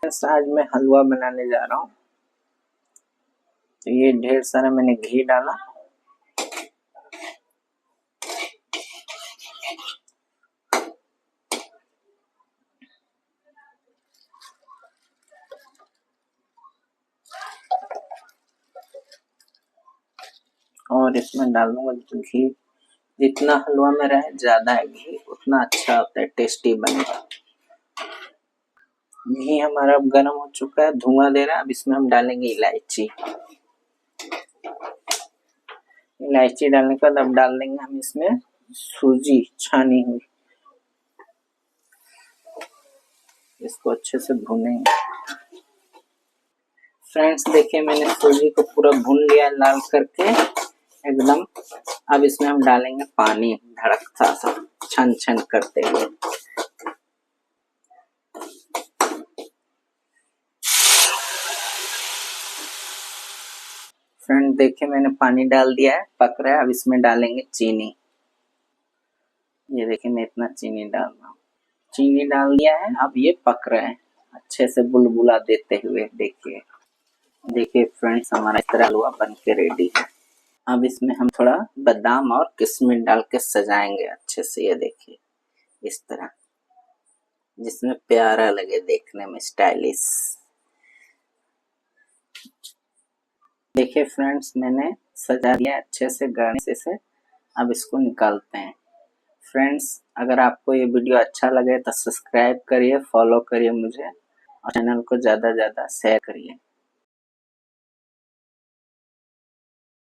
आज मैं हलवा बनाने जा रहा हूँ। तो ये ढेर सारा मैंने घी डाला। और इसमें डालूंगा घी। जितना हलवा में रहे ज्यादा है घी उतना अच्छा होता है, टेस्टी बनेगा। घी हमारा अब गर्म हो चुका है, धुआं दे रहा है। अब इसमें हम डालेंगे इलायची। इलायची डालने के बाद अब डाल देंगे हम इसमें सूजी छानी हुई। इसको अच्छे से भूनेंगे। फ्रेंड्स देखिए, मैंने सूजी को पूरा भून लिया लाल करके एकदम। अब इसमें हम डालेंगे पानी धड़कता सा, छन छन करते हुए। फ्रेंड देखिए, मैंने पानी डाल दिया है, पक रहा है। अब इसमें डालेंगे चीनी। ये देखिए, मैं इतना चीनी डाल रहा हूँ। चीनी डाल दिया है। अब ये पक रहा है अच्छे से बुलबुला देते हुए। देखिए देखिए फ्रेंड्स, हमारा इस तरह हलवा बन के रेडी है। अब इसमें हम थोड़ा बादाम और किशमिश डाल के सजाएंगे अच्छे से। ये देखिए इस तरह, जिसमें प्यारा लगे देखने में, स्टाइलिश। देखिए फ्रेंड्स, मैंने सजा दिया अच्छे से गार्निश से। अब इसको निकालते हैं। फ्रेंड्स, अगर आपको ये वीडियो अच्छा लगे तो सब्सक्राइब करिए, फॉलो करिए मुझे और चैनल को ज़्यादा से ज़्यादा शेयर करिए।